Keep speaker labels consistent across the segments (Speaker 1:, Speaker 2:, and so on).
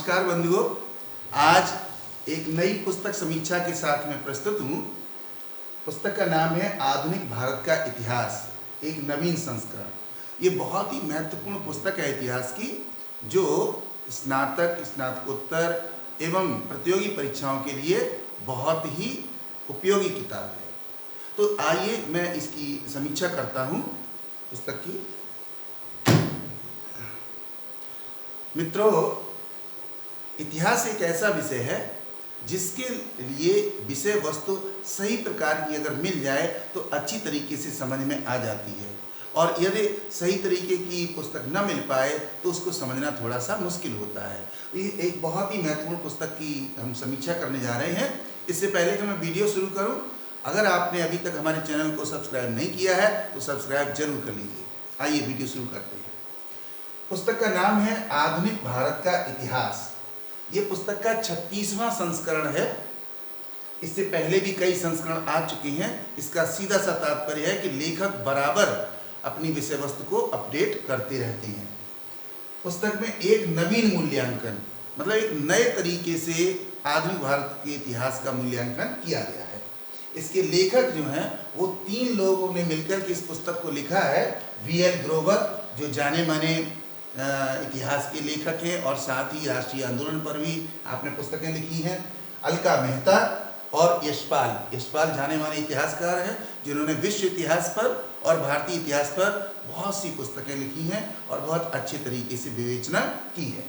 Speaker 1: नमस्कार बंधुओं, आज एक नई पुस्तक समीक्षा के साथ मैं प्रस्तुत हूँ। पुस्तक का नाम है आधुनिक भारत का इतिहास, एक नवीन संस्करण। ये बहुत ही महत्वपूर्ण पुस्तक है इतिहास की, जो स्नातक, स्नातकोत्तर एवं प्रतियोगी परीक्षाओं के लिए बहुत ही उपयोगी किताब है। तो आइए मैं इसकी समीक्षा करता हूँ पुस्तक की। मित्रों, इतिहास एक ऐसा विषय है जिसके लिए विषय वस्तु सही प्रकार की अगर मिल जाए तो अच्छी तरीके से समझ में आ जाती है, और यदि सही तरीके की पुस्तक न मिल पाए तो उसको समझना थोड़ा सा मुश्किल होता है। ये एक बहुत ही महत्वपूर्ण पुस्तक की हम समीक्षा करने जा रहे हैं। इससे पहले कि मैं वीडियो शुरू करूं, अगर आपने अभी तक हमारे चैनल को सब्सक्राइब नहीं किया है तो सब्सक्राइब जरूर कर लीजिए। आइए वीडियो शुरू करते हैं। पुस्तक का नाम है आधुनिक भारत का इतिहास। ये पुस्तक का 36वां संस्करण है। इससे पहले भी कई संस्करण आ चुके हैं। इसका सीधा सा तात्पर्य है कि लेखक बराबर अपनी विषय वस्तु को अपडेट करते रहते हैं। पुस्तक में एक नवीन मूल्यांकन, मतलब एक नए तरीके से आधुनिक भारत के इतिहास का मूल्यांकन किया गया है। इसके लेखक जो हैं वो 3 लोगों ने मिलकर के इस पुस्तक को लिखा है। वी.एल. ग्रोवर, जो जाने माने इतिहास के लेखक हैं और साथ ही राष्ट्रीय आंदोलन पर भी आपने पुस्तकें लिखी हैं। अलका मेहता और यशपाल जाने माने इतिहासकार हैं, जिन्होंने विश्व इतिहास पर और भारतीय इतिहास पर बहुत सी पुस्तकें लिखी हैं और बहुत अच्छे तरीके से विवेचना की है।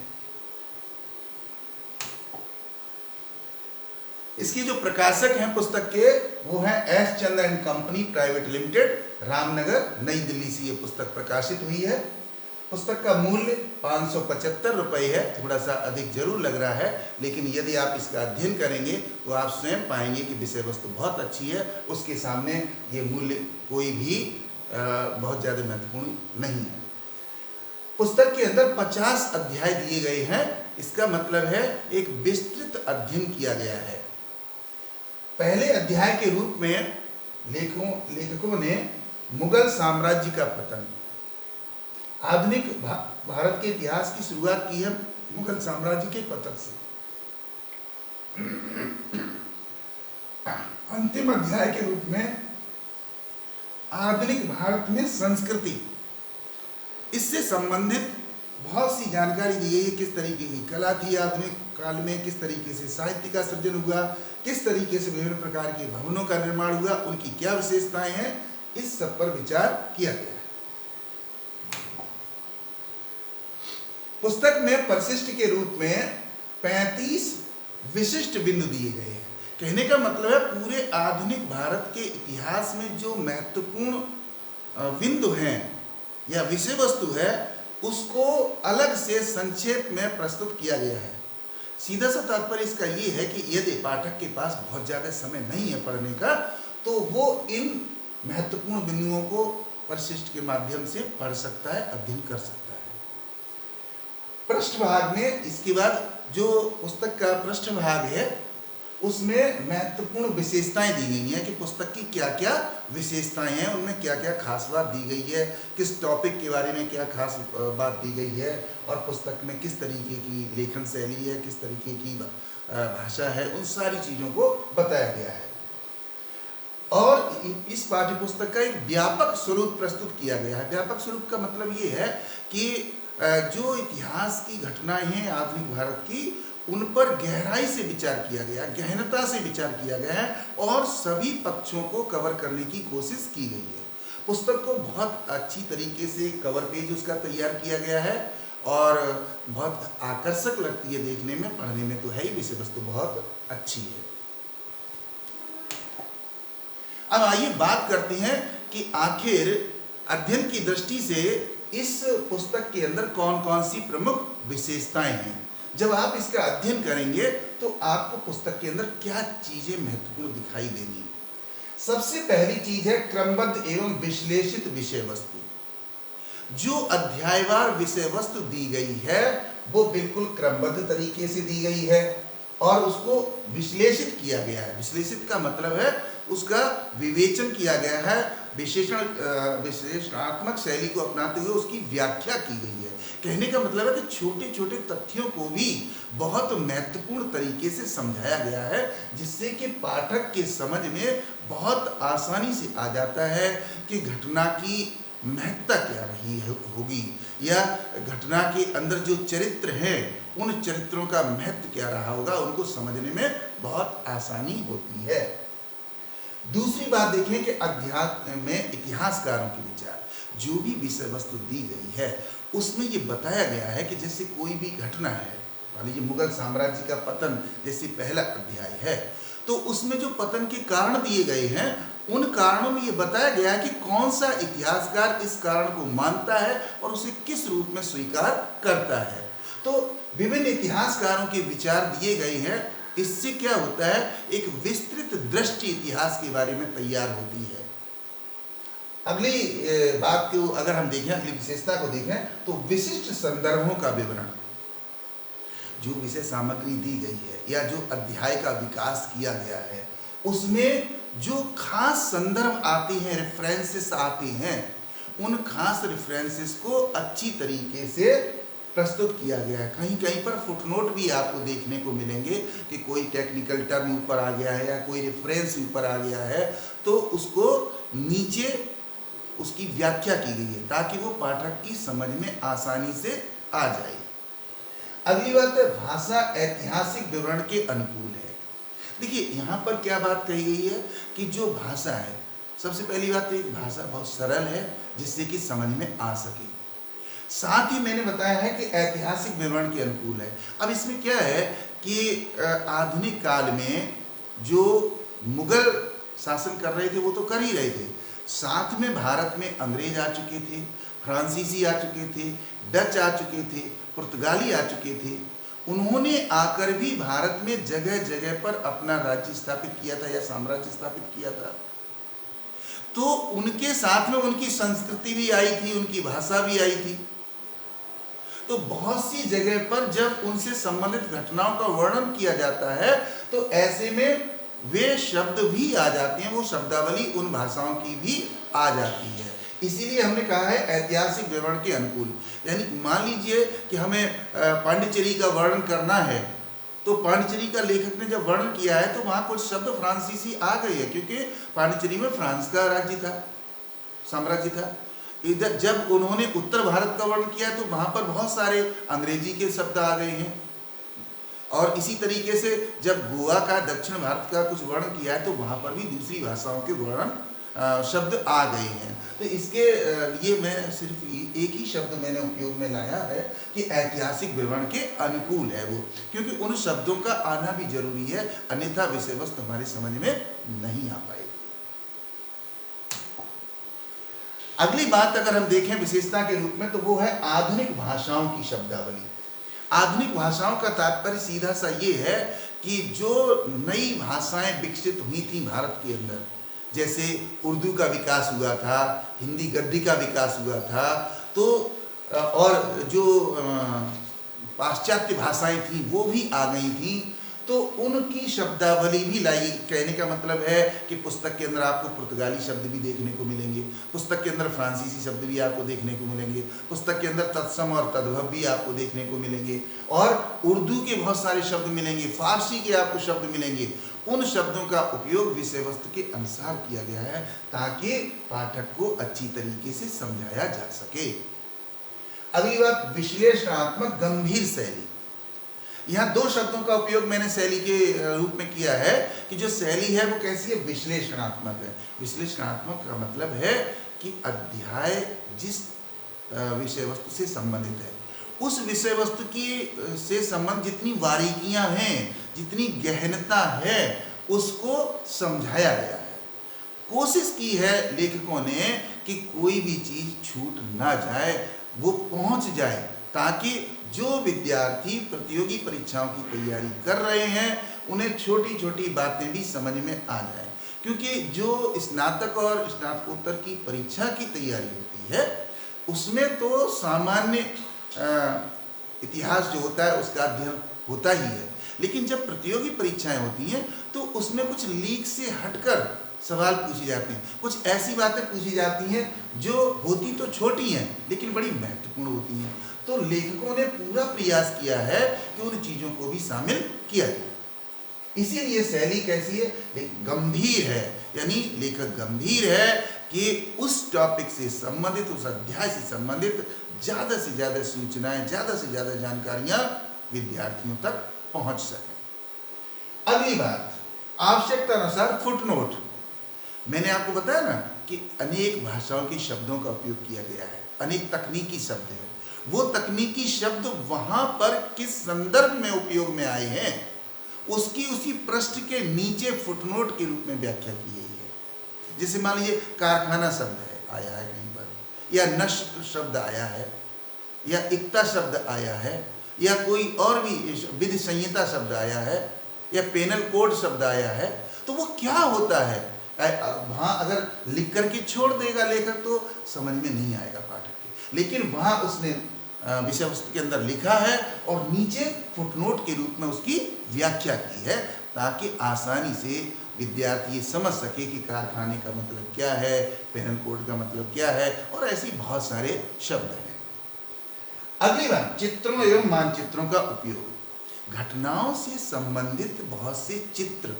Speaker 1: इसके जो प्रकाशक हैं पुस्तक के, वो हैं S Chandra and company private limited, Ramnagar, नई दिल्ली से ये पुस्तक प्रकाशित हुई है। पुस्तक का मूल्य 575 रुपये है। थोड़ा सा अधिक जरूर लग रहा है, लेकिन यदि आप इसका अध्ययन करेंगे तो आप स्वयं पाएंगे कि विषय वस्तु बहुत अच्छी है। उसके सामने ये मूल्य कोई भी बहुत ज़्यादा महत्वपूर्ण नहीं है। पुस्तक के अंदर 50 अध्याय दिए गए हैं। इसका मतलब है एक विस्तृत अध्ययन किया गया है। पहले अध्याय के रूप में लेखकों ने मुगल साम्राज्य का पतन, आधुनिक भारत के इतिहास की शुरुआत की है मुगल साम्राज्य के पतन से। अंतिम अध्याय के रूप में आधुनिक भारत में संस्कृति, इससे संबंधित बहुत सी जानकारी दी गई है। किस तरीके की कला थी आधुनिक काल में, किस तरीके से साहित्य का सृजन हुआ, किस तरीके से विभिन्न प्रकार के भवनों का निर्माण हुआ, उनकी क्या विशेषताएं हैं, इस सब पर विचार किया गया है। पुस्तक में परिशिष्ट के रूप में 35 विशिष्ट बिंदु दिए गए हैं। कहने का मतलब है पूरे आधुनिक भारत के इतिहास में जो महत्वपूर्ण बिंदु हैं या विषय वस्तु है, उसको अलग से संक्षेप में प्रस्तुत किया गया है। सीधा सा तात्पर्य इसका ये है कि यदि पाठक के पास बहुत ज़्यादा समय नहीं है पढ़ने का, तो वो इन महत्वपूर्ण बिंदुओं को परिशिष्ट के माध्यम से पढ़ सकता है, अध्ययन कर सकता है। पृष्ठभाग में इसके बाद जो पुस्तक का पृष्ठभाग है, उसमें महत्वपूर्ण विशेषताएं दी गई हैं कि पुस्तक की क्या क्या विशेषताएं हैं, उनमें क्या क्या खास बात दी गई है, किस टॉपिक के बारे में क्या खास बात दी गई है, और पुस्तक में किस तरीके की लेखन शैली है, किस तरीके की भाषा है, उन सारी चीज़ों को बताया गया है। और इस पाठ्य पुस्तक का एक व्यापक स्वरूप प्रस्तुत किया गया है। व्यापक स्वरूप का मतलब ये है कि जो इतिहास की घटनाएं हैं आधुनिक भारत की, उन पर गहराई से विचार किया गया, गहनता से विचार किया गया है और सभी पक्षों को कवर करने की कोशिश की गई है। पुस्तक को बहुत अच्छी तरीके से कवर पेज उसका तैयार किया गया है और बहुत आकर्षक लगती है देखने में, पढ़ने में तो है ही, विषय वस्तु बहुत अच्छी है। अब आइए बात करते हैं कि आखिर अध्ययन की दृष्टि से इस पुस्तक के अंदर कौन कौन सी प्रमुख विशेषताएं हैं। जब आप इसका अध्ययन करेंगे तो आपको पुस्तक के अंदर क्या चीजें महत्वपूर्ण दिखाई देंगी। सबसे पहली चीज है क्रमबद्ध एवं विश्लेषित विषय वस्तु। जो अध्यायवार विषय वस्तु दी गई है वो बिल्कुल क्रमबद्ध तरीके से दी गई है और उसको विश्लेषित किया गया है। विश्लेषित का मतलब है उसका विवेचन किया गया है, विशेषणात्मक शैली को अपनाते हुए उसकी व्याख्या की गई है। कहने का मतलब है कि छोटे छोटे तथ्यों को भी बहुत महत्वपूर्ण तरीके से समझाया गया है, जिससे कि पाठक के समझ में बहुत आसानी से आ जाता है कि घटना की महत्ता क्या रही होगी, या घटना के अंदर जो चरित्र हैं उन चरित्रों का महत्व क्या रहा होगा, उनको समझने में बहुत आसानी होती है। दूसरी बात देखें कि अध्यात्म में इतिहासकारों के विचार, जो भी विषय वस्तु दी गई है उसमें ये बताया गया है कि जैसे कोई भी घटना है, मान लीजिए मुगल साम्राज्य का पतन जैसे पहला अध्याय है, तो उसमें जो पतन के कारण दिए गए हैं उन कारणों में ये बताया गया है कि कौन सा इतिहासकार इस कारण को मानता है और उसे किस रूप में स्वीकार करता है। तो विभिन्न इतिहासकारों के विचार दिए गए हैं। इससे क्या होता है, एक विस्तृत दृष्टि इतिहास के बारे में तैयार होती है। अगली बात को अगर हम देखें, अगली विशेषता को देखें, तो विशिष्ट संदर्भों का विवरण, जो विषय सामग्री दी गई है या जो अध्याय का विकास किया गया है उसमें जो खास संदर्भ आते हैं, रेफरेंसेस आते हैं, उन खास रेफरेंसेस को अच्छी तरीके से प्रस्तुत किया गया है। कहीं कहीं पर फुटनोट भी आपको देखने को मिलेंगे कि कोई टेक्निकल टर्म ऊपर आ गया है या कोई रेफरेंस ऊपर आ गया है, तो उसको नीचे उसकी व्याख्या की गई है ताकि वो पाठक की समझ में आसानी से आ जाए। अगली बात है, भाषा ऐतिहासिक विवरण के अनुकूल है। देखिए यहाँ पर क्या बात कही गई है कि जो भाषा है, सबसे पहली बात तो एक भाषा बहुत सरल है जिससे कि समझ में आ सके। साथ ही मैंने बताया है कि ऐतिहासिक विवरण के अनुकूल है। अब इसमें क्या है कि आधुनिक काल में जो मुगल शासन कर रहे थे वो तो कर ही रहे थे, साथ में भारत में अंग्रेज आ चुके थे, फ्रांसीसी आ चुके थे, डच आ चुके थे, पुर्तगाली आ चुके थे। उन्होंने आकर भी भारत में जगह जगह पर अपना राज्य स्थापित किया था या साम्राज्य स्थापित किया था। तो उनके साथ में उनकी संस्कृति भी आई थी, उनकी भाषा भी आई थी। तो बहुत सी जगह पर जब उनसे संबंधित घटनाओं का वर्णन किया जाता है तो ऐसे में वे शब्द भी आ जाते हैं, वो शब्दावली उन भाषाओं की भी आ जाती है। इसीलिए हमने कहा है ऐतिहासिक विवरण के अनुकूल। यानी मान लीजिए कि हमें पांडिचेरी का वर्णन करना है, तो पांडिचेरी का लेखक ने जब वर्णन किया है तो वहाँ कुछ शब्द फ्रांसीसी आ गए हैं, क्योंकि पांडिचेरी में फ्रांस का राज्य था, साम्राज्य था। इधर जब उन्होंने उत्तर भारत का वर्णन किया तो वहाँ पर बहुत सारे अंग्रेजी के शब्द आ गए हैं। और इसी तरीके से जब गोवा का, दक्षिण भारत का कुछ वर्णन किया है तो वहाँ पर भी दूसरी भाषाओं के वर्णन शब्द आ गए हैं। तो इसके लिए मैं सिर्फ एक ही शब्द मैंने उपयोग में लाया है कि ऐतिहासिक विवरण के अनुकूल है वो, क्योंकि उन शब्दों का आना भी जरूरी है, अन्यथा विषय वस्तु हमारे समझ में नहीं आ पाएगी। अगली बात अगर हम देखें विशेषता के रूप में, तो वो है आधुनिक भाषाओं की शब्दावली। आधुनिक भाषाओं का तात्पर्य सीधा सा ये है कि जो नई भाषाएं विकसित हुई थी भारत के अंदर, जैसे उर्दू का विकास हुआ था, हिंदी गद्दी का विकास हुआ था, तो और जो पाश्चात्य भाषाएं थी वो भी आ गई थी, तो उनकी शब्दावली भी लाई। कहने का मतलब है कि पुस्तक के अंदर आपको पुर्तगाली शब्द भी देखने को मिलेंगे, पुस्तक के अंदर फ्रांसीसी शब्द भी आपको देखने को मिलेंगे, पुस्तक के अंदर तत्सम और तद्भव भी आपको देखने को मिलेंगे, और उर्दू के बहुत सारे शब्द मिलेंगे, फारसी के आपको शब्द मिलेंगे। उन शब्दों का उपयोग विषय वस्तु के अनुसार किया गया है ताकि पाठक को अच्छी तरीके से समझाया जा सके। अगली बात, विश्लेषणात्मक गंभीर शैली। यहाँ दो शब्दों का उपयोग मैंने शैली के रूप में किया है कि जो शैली है वो कैसी है, विश्लेषणात्मक है। विश्लेषणात्मक का मतलब है कि अध्याय जिस विषय वस्तु से संबंधित है, उस विषय वस्तु की से संबंध जितनी बारीकियां हैं, जितनी गहनता है, उसको समझाया गया है। कोशिश की है लेखकों ने कि कोई भी चीज छूट ना जाए, वो पहुंच जाए, ताकि जो विद्यार्थी प्रतियोगी परीक्षाओं की तैयारी कर रहे हैं उन्हें छोटी छोटी बातें भी समझ में आ जाए। क्योंकि जो स्नातक और स्नातकोत्तर की परीक्षा की तैयारी होती है उसमें तो सामान्य इतिहास जो होता है उसका अध्ययन होता ही है, लेकिन जब प्रतियोगी परीक्षाएं होती हैं तो उसमें कुछ लीक से हटकर सवाल पूछे जाते हैं, कुछ ऐसी बातें पूछी जाती हैं जो होती तो छोटी हैं लेकिन बड़ी महत्वपूर्ण होती हैं। तो लेखकों ने पूरा प्रयास किया है कि उन चीज़ों को भी शामिल किया जाए। इसीलिए शैली कैसी है, गंभीर है, यानी लेखक गंभीर है कि उस टॉपिक से संबंधित, उस अध्याय से संबंधित ज़्यादा से ज़्यादा सूचनाएं, ज़्यादा से ज़्यादा जानकारियां विद्यार्थियों तक पहुंच सकें। अगली बात, आवश्यकता अनुसार फुटनोट। मैंने आपको बताया ना कि अनेक भाषाओं के शब्दों का उपयोग किया गया है, अनेक तकनीकी शब्द हैं। वो तकनीकी शब्द वहां पर किस संदर्भ में उपयोग में आए हैं उसकी उसी पृष्ठ के नीचे फुटनोट के रूप में व्याख्या की गई है। जैसे मान लीजिए कारखाना शब्द है, आया है कहीं पर, या नष्ट शब्द आया है, या एकता शब्द आया है, या कोई और भी विधि संहिता शब्द आया है, या पेनल कोड शब्द आया है, तो वो क्या होता है वहाँ अगर लिख करके छोड़ देगा लेखक तो समझ में नहीं आएगा पाठक के, लेकिन वहाँ उसने विषय वस्तु के अंदर लिखा है और नीचे फुटनोट के रूप में उसकी व्याख्या की है, ताकि आसानी से विद्यार्थी ये समझ सके कि कारखाने का मतलब क्या है, पेनल कोड का मतलब क्या है, और ऐसी बहुत सारे शब्द हैं। अगली बात, चित्रों एवं मानचित्रों का उपयोग। घटनाओं से संबंधित बहुत से चित्र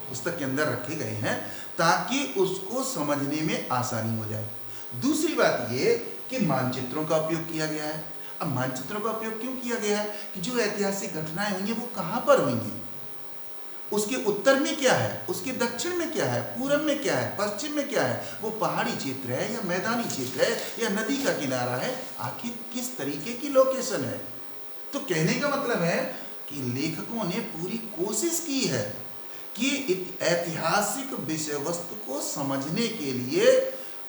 Speaker 1: पुस्तक के अंदर रखे गए हैं ताकि उसको समझने में आसानी हो जाए। दूसरी बात ये कि मानचित्रों का उपयोग किया गया है। अब मानचित्रों का उपयोग क्यों किया गया है कि जो ऐतिहासिक घटनाएं हुई हैं वो कहाँ पर हुई हैं, उसके उत्तर में क्या है, उसके दक्षिण में क्या है, पूरब में क्या है, पश्चिम में क्या है, वो पहाड़ी क्षेत्र है या मैदानी क्षेत्र है या नदी का किनारा है, आखिर किस तरीके की लोकेशन है। तो कहने का मतलब है कि लेखकों ने पूरी कोशिश की है कि ऐतिहासिक विषय वस्तु को समझने के लिए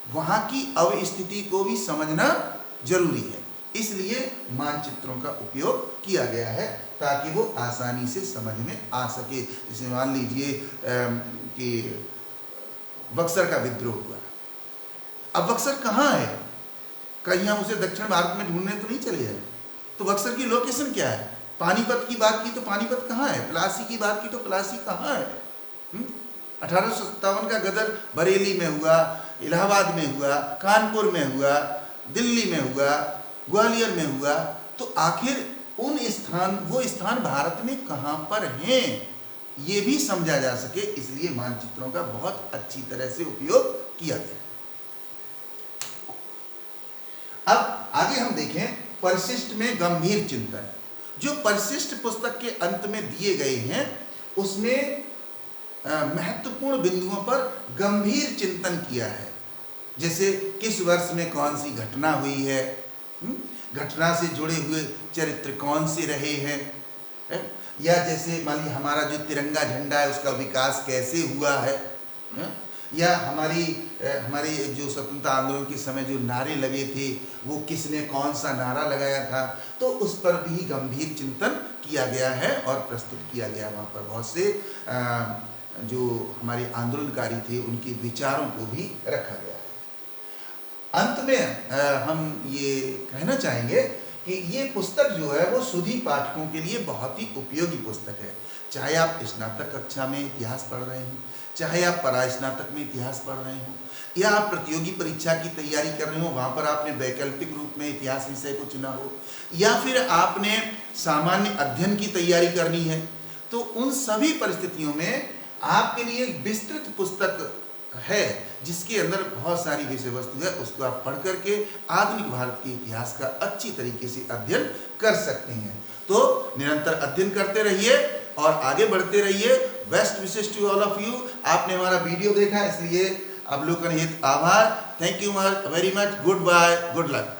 Speaker 1: वहाँ की अवस्थिति को भी समझना जरूरी है, इसलिए मानचित्रों का उपयोग किया गया है ताकि वो आसानी से समझ में आ सके। जैसे मान लीजिए कि बक्सर का विद्रोह हुआ, अब बक्सर कहाँ है, कहीं हम उसे दक्षिण भारत में ढूंढने तो नहीं चले जाए, तो बक्सर की लोकेशन क्या है। पानीपत की बात की तो पानीपत कहाँ है, प्लासी की बात की तो प्लासी कहाँ है। 1857 का गदर बरेली में हुआ, इलाहाबाद में हुआ, कानपुर में हुआ, दिल्ली में हुआ, ग्वालियर में हुआ, तो आखिर वो स्थान भारत में कहाँ पर हैं ये भी समझा जा सके, इसलिए मानचित्रों का बहुत अच्छी तरह से उपयोग किया गया। अब आगे हम देखें परिशिष्ट में गंभीर चिंतन। जो परिशिष्ट पुस्तक के अंत में दिए गए हैं उसमें महत्वपूर्ण बिंदुओं पर गंभीर चिंतन किया है। जैसे किस वर्ष में कौन सी घटना हुई है, घटना से जुड़े हुए चरित्र कौन से रहे हैं, या जैसे मान लीजिए हमारा जो तिरंगा झंडा है उसका विकास कैसे हुआ है, या हमारे जो स्वतंत्रता आंदोलन के समय जो नारे लगे थे वो किसने कौन सा नारा लगाया था, तो उस पर भी गंभीर चिंतन किया गया है और प्रस्तुत किया गया। वहाँ पर बहुत से जो हमारे आंदोलनकारी थे उनके विचारों को भी रखा गया है। अंत में हम ये कहना चाहेंगे कि ये पुस्तक जो है वो सुधी पाठकों के लिए बहुत ही उपयोगी पुस्तक है। चाहे आप स्नातक कक्षा में इतिहास पढ़ रहे हों, चाहे आप परास्नातक में इतिहास पढ़ रहे हों, या आप प्रतियोगी परीक्षा की तैयारी कर रहे हो, वहाँ पर आपने वैकल्पिक रूप में इतिहास विषय को चुना हो, या फिर आपने सामान्य अध्ययन की तैयारी करनी है, तो उन सभी परिस्थितियों में आपके लिए एक विस्तृत पुस्तक है जिसके अंदर बहुत सारी विषय वस्तु है। उसको आप पढ़ करके आधुनिक भारत के इतिहास का अच्छी तरीके से अध्ययन कर सकते हैं। तो निरंतर अध्ययन करते रहिए और आगे बढ़ते रहिए। Best wishes to all of you. आपने हमारा वीडियो देखा इसलिए अवलोकन हेतु आभार। Thank you very much. Goodbye, good luck.